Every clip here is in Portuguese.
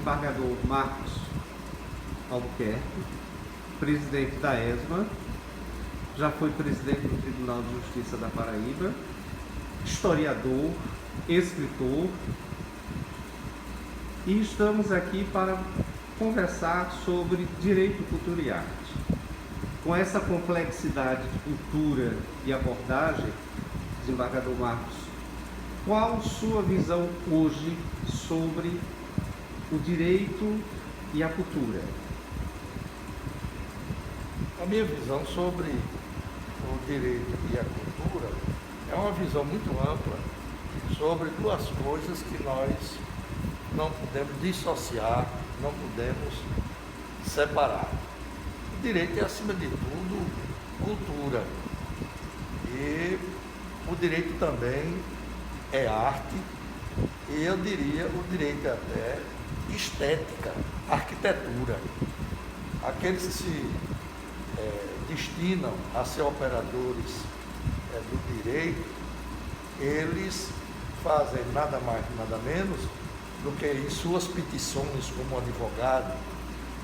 desembargador Marcos Albuquerque, presidente da ESMA, já foi presidente do Tribunal de Justiça da Paraíba, historiador, escritor, e estamos aqui para conversar sobre direito, cultura e arte. Com essa complexidade de cultura e abordagem, desembargador Marcos, qual sua visão hoje sobre o direito e a cultura? A minha visão sobre o direito e a cultura é uma visão muito ampla sobre duas coisas que nós não podemos dissociar, não podemos separar. O direito é, acima de tudo, cultura. E o direito também é arte, e eu diria o direito até estética, arquitetura. Aqueles que se destinam a ser operadores do direito, eles fazem nada mais, nada menos do que em suas petições como advogado,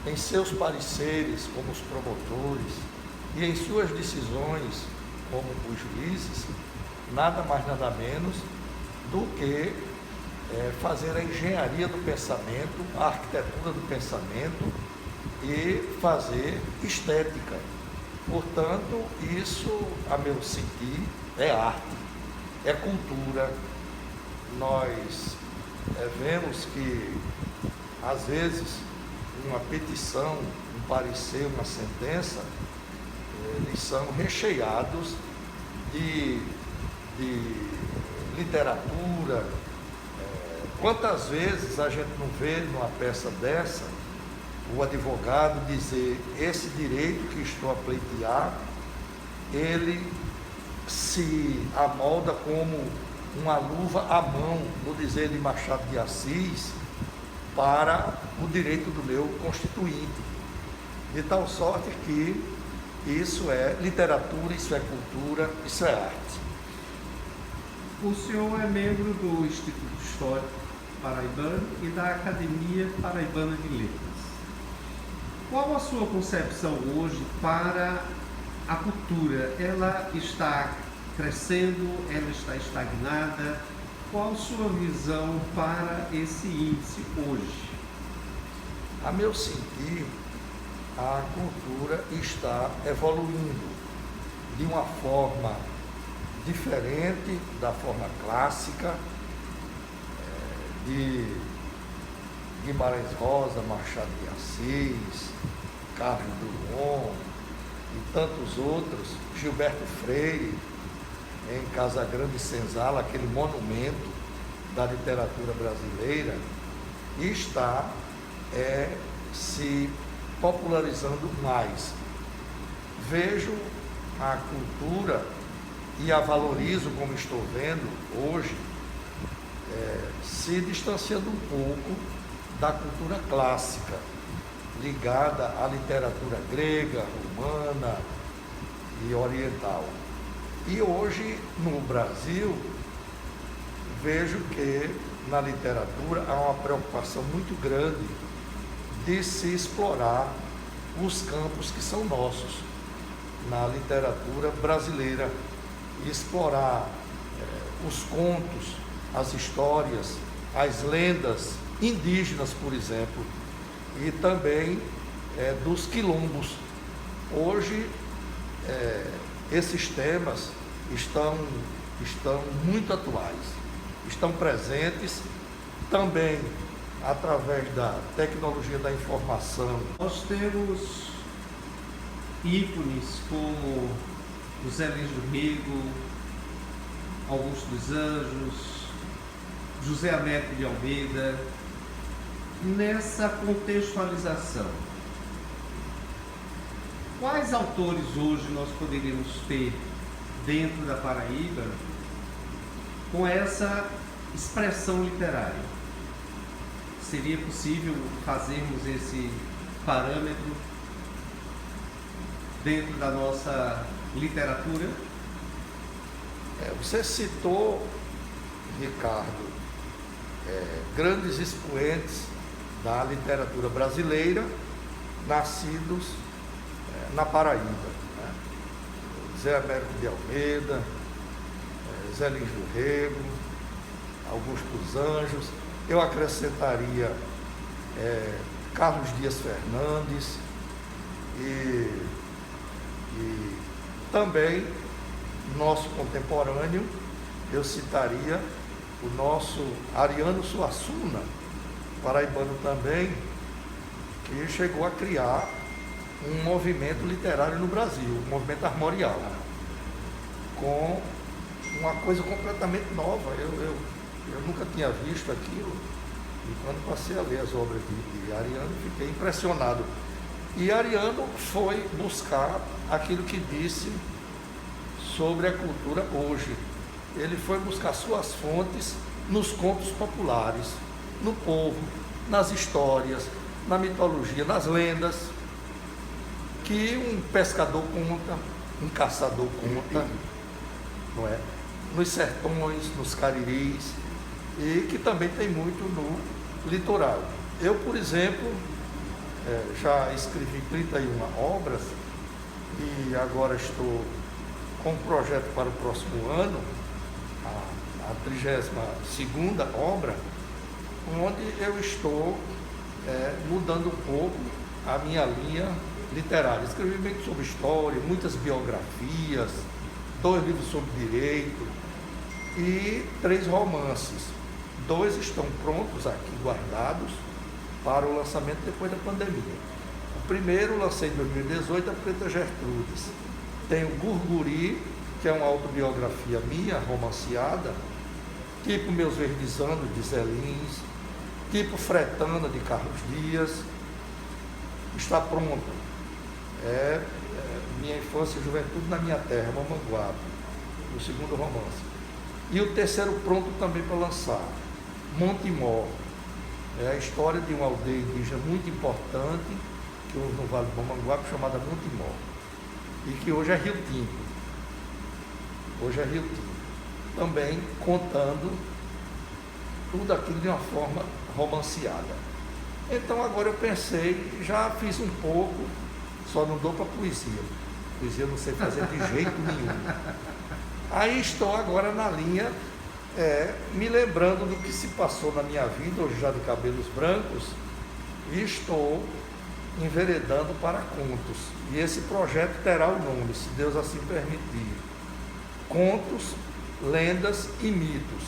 em seus pareceres como os promotores e em suas decisões como os juízes, nada mais, nada menos do que fazer a engenharia do pensamento, a arquitetura do pensamento e fazer estética. Portanto, isso, a meu sentir, é arte, é cultura. Nós vemos que, às vezes, uma petição, um parecer, uma sentença, eles são recheados de literatura. Quantas vezes a gente não vê numa peça dessa o advogado dizer: esse direito que estou a pleitear, ele se amolda como uma luva à mão, no dizer de Machado de Assis, para o direito do meu constituinte. De tal sorte que isso é literatura, isso é cultura, isso é arte. O senhor é membro do Instituto Histórico Paraibano e da Academia Paraibana de Letras. Qual a sua concepção hoje para a cultura? Ela está crescendo? Ela está estagnada? Qual a sua visão para esse índice hoje? A meu sentir, a cultura está evoluindo de uma forma diferente da forma clássica, de Guimarães Rosa, Machado de Assis, Carlos Drummond e tantos outros, Gilberto Freire, em Casagrande e Senzala, aquele monumento da literatura brasileira, e está se popularizando mais. Vejo a cultura e a valorizo, como estou vendo hoje, se distanciando um pouco da cultura clássica, ligada à literatura grega, romana e oriental. E hoje, no Brasil, vejo que na literatura há uma preocupação muito grande de se explorar os campos que são nossos na literatura brasileira, e explorar os contos, as histórias, as lendas indígenas, por exemplo, e também dos quilombos. Hoje, esses temas estão muito atuais, estão presentes também através da tecnologia da informação. Nós temos ícones como José Lins do Rego, Augusto dos Anjos, José Américo de Almeida. Nessa contextualização, quais autores hoje nós poderíamos ter dentro da Paraíba com essa expressão literária? Seria possível fazermos esse parâmetro dentro da nossa literatura? Você citou, Ricardo, grandes expoentes da literatura brasileira, nascidos na Paraíba, né? Zé Américo de Almeida, Zé Lins do Rego, Augusto dos Anjos. Eu acrescentaria Carlos Dias Fernandes e também nosso contemporâneo, eu citaria o nosso Ariano Suassuna, paraibano também, que chegou a criar um movimento literário no Brasil, o movimento armorial, com uma coisa completamente nova. Eu nunca tinha visto aquilo, e quando passei a ler as obras de Ariano, fiquei impressionado. E Ariano foi buscar aquilo que disse sobre a cultura hoje. Ele foi buscar suas fontes nos contos populares, no povo, nas histórias, na mitologia, nas lendas, que um pescador conta, um caçador conta, não é? Nos sertões, nos cariris, e que também tem muito no litoral. Eu, por exemplo, já escrevi 31 obras e agora estou com um projeto para o próximo ano, a 32ª obra, onde eu estou mudando um pouco a minha linha literária. Escrevi muito sobre história, muitas biografias, 2 livros sobre direito e 3 romances. 2 estão prontos aqui, guardados, para o lançamento depois da pandemia. O primeiro lancei em 2018, A Preta Gertrudes. Tem o Gurguri, que é uma autobiografia minha, romanceada, tipo Meus Verdes Anos, de Zé Lins, tipo Fretana, de Carlos Dias. Está pronto. Minha Infância e Juventude na Minha Terra, Mamanguape, o segundo romance. E o terceiro pronto também para lançar, Montemor. É a história de uma aldeia indígena muito importante, que houve no Vale do Mamanguape, chamada Montemor, e que hoje é Rio Tinto. Hoje é Rio Tinto. Também contando tudo aquilo de uma forma romanceada. Então agora eu pensei, já fiz um pouco, só não dou para poesia. Poesia eu não sei fazer de jeito nenhum. Aí estou agora na linha, me lembrando do que se passou na minha vida, hoje já de cabelos brancos, e estou enveredando para contos. E esse projeto terá o nome, se Deus assim permitir, Contos, Lendas e Mitos.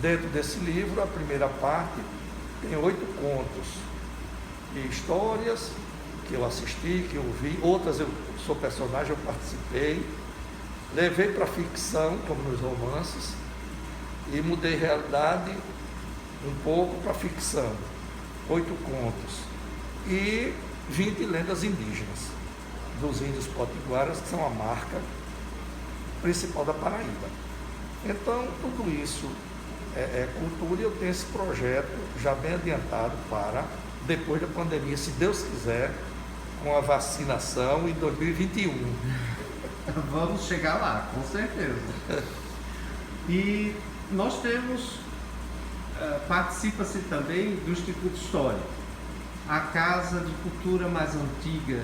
Dentro desse livro, a primeira parte tem 8 contos e histórias que eu assisti, que eu vi, outras eu sou personagem, eu participei, levei para ficção, como nos romances, e mudei realidade um pouco para ficção. 8 contos e 20 lendas indígenas dos índios potiguaras, que são a marca principal da Paraíba. Então, tudo isso é cultura, e eu tenho esse projeto já bem adiantado para depois da pandemia, se Deus quiser, com a vacinação em 2021. Vamos chegar lá, com certeza. E nós temos, participa-se também do Instituto Histórico, a casa de cultura mais antiga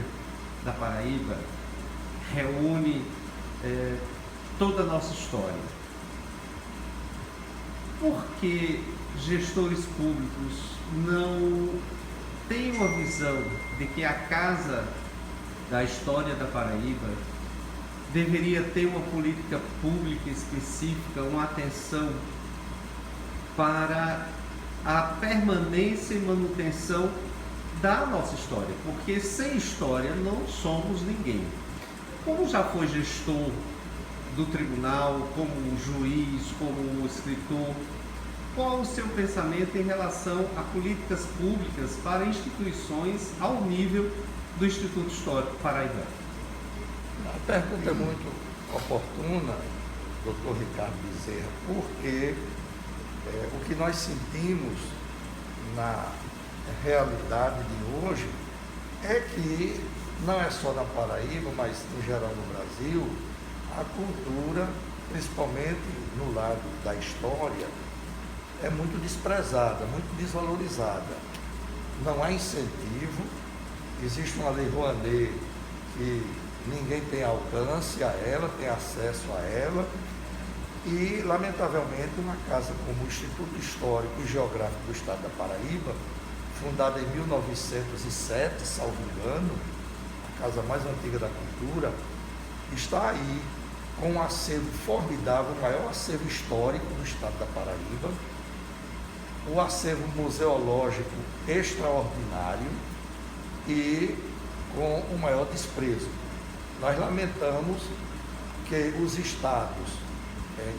da Paraíba, reúne toda a nossa história. Por que gestores públicos não têm uma visão de que a Casa da História da Paraíba deveria ter uma política pública específica, uma atenção para a permanência e manutenção da nossa história? Porque sem história não somos ninguém. Como já foi gestor do tribunal, como juiz, como escritor, qual o seu pensamento em relação a políticas públicas para instituições ao nível do Instituto Histórico Paraibano? A pergunta é muito oportuna, doutor Ricardo Bezerra, porque o que nós sentimos na realidade de hoje é que não é só na Paraíba, mas em geral no Brasil, a cultura, principalmente no lado da história, é muito desprezada, muito desvalorizada. Não há incentivo, existe uma lei Rouanet que ninguém tem alcance a ela, tem acesso a ela, e, lamentavelmente, uma casa como o Instituto Histórico e Geográfico do Estado da Paraíba, fundada em 1907, salvo engano, a casa mais antiga da cultura, está aí com um acervo formidável, o maior acervo histórico do Estado da Paraíba, o acervo museológico extraordinário e com o maior desprezo. Nós lamentamos que os estados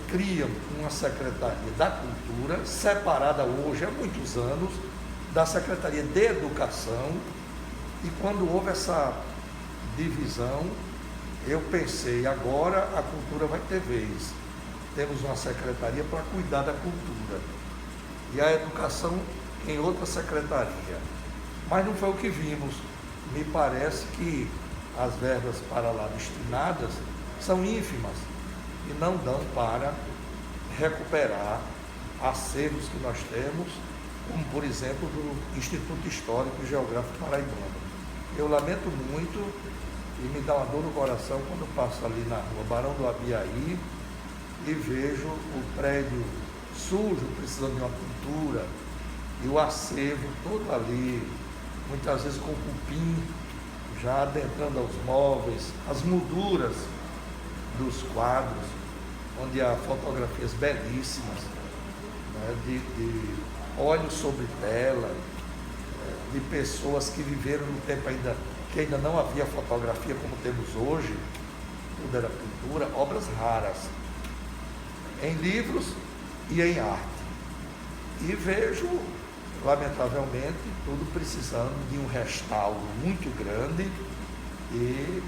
criam uma Secretaria da Cultura, separada hoje há muitos anos, da Secretaria de Educação, e quando houve essa divisão, eu pensei, agora a cultura vai ter vez. Temos uma secretaria para cuidar da cultura e a educação em outra secretaria. Mas não foi o que vimos. Me parece que as verbas para lá destinadas são ínfimas e não dão para recuperar acervos que nós temos, como por exemplo do Instituto Histórico e Geográfico Paraibano. Eu lamento muito e me dá uma dor no coração quando passo ali na rua Barão do Abiaí e vejo o prédio sujo, precisando de uma pintura, e o acervo todo ali, muitas vezes com cupim, já adentrando aos móveis, as molduras dos quadros, onde há fotografias belíssimas, né, de óleo sobre tela, de pessoas que viveram no tempo que ainda não havia fotografia como temos hoje, tudo era pintura, obras raras, em livros e em arte. E vejo, lamentavelmente, tudo precisando de um restauro muito grande e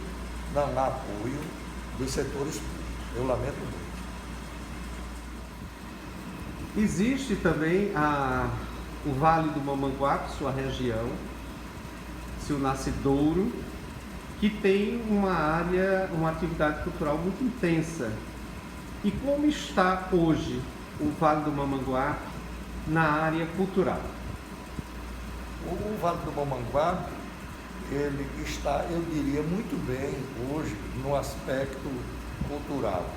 não há apoio dos setores públicos. Eu lamento muito. Existe também o Vale do Mamanguape, sua região, seu nascedouro, que tem uma atividade cultural muito intensa. E como está hoje o Vale do Mamanguape na área cultural? O Vale do Mamanguape, ele está, eu diria, muito bem hoje no aspecto cultural.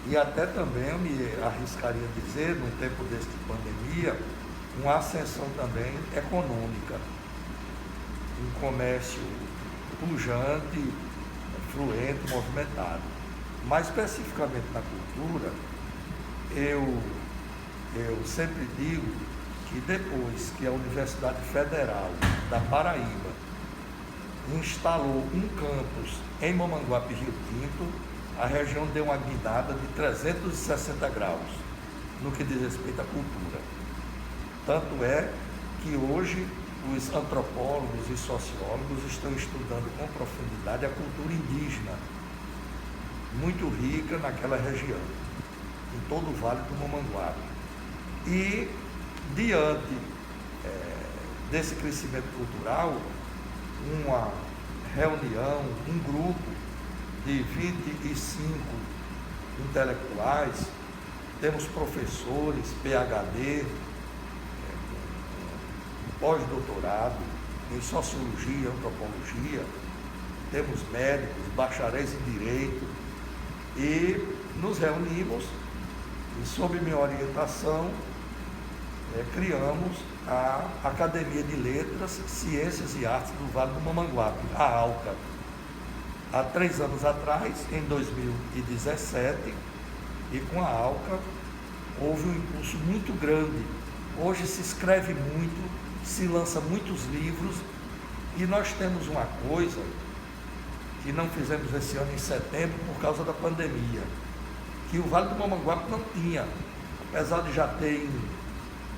E até também eu me arriscaria a dizer, num tempo deste pandemia, uma ascensão também econômica. Um comércio pujante, fluente, movimentado. Mais especificamente na cultura, eu sempre digo que depois que a Universidade Federal da Paraíba instalou um campus em Mamanguape, Rio Tinto, a região deu uma guinada de 360 graus no que diz respeito à cultura. Tanto é que hoje os antropólogos e sociólogos estão estudando com profundidade a cultura indígena, muito rica naquela região, em todo o Vale do Mamanguape. E, diante desse crescimento cultural, uma reunião, um grupo de 25 intelectuais, temos professores, PhD, pós-doutorado em sociologia e antropologia, temos médicos, bacharéis em direito, e nos reunimos e, sob minha orientação, criamos a Academia de Letras, Ciências e Artes do Vale do Mamanguape, a ALCA. Há 3 anos atrás, em 2017, e com a ALCA houve um impulso muito grande. Hoje se escreve muito, se lança muitos livros, e nós temos uma coisa que não fizemos esse ano em setembro por causa da pandemia, que o Vale do Mamanguape não tinha, apesar de já ter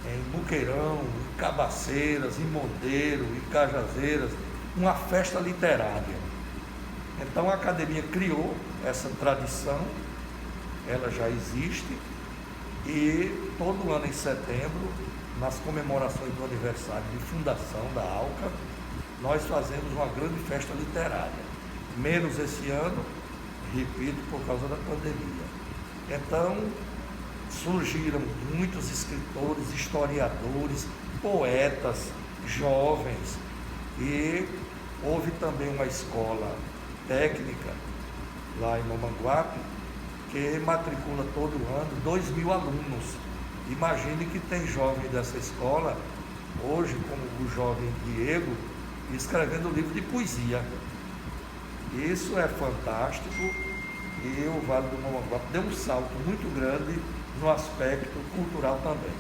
em Buqueirão, em Cabaceiras, em Monteiro, em Cajazeiras, uma festa literária. Então a academia criou essa tradição, ela já existe, e todo ano em setembro, nas comemorações do aniversário de fundação da ALCA, nós fazemos uma grande festa literária. Menos esse ano, repito, por causa da pandemia. Então, surgiram muitos escritores, historiadores, poetas, jovens, e houve também uma escola técnica lá em Mamanguape, que matricula todo ano 2.000 alunos. Imagine que tem jovem dessa escola, hoje, como o jovem Diego, escrevendo livro de poesia. Isso é fantástico, e o Vale do Mamanguape deu um salto muito grande no aspecto cultural também.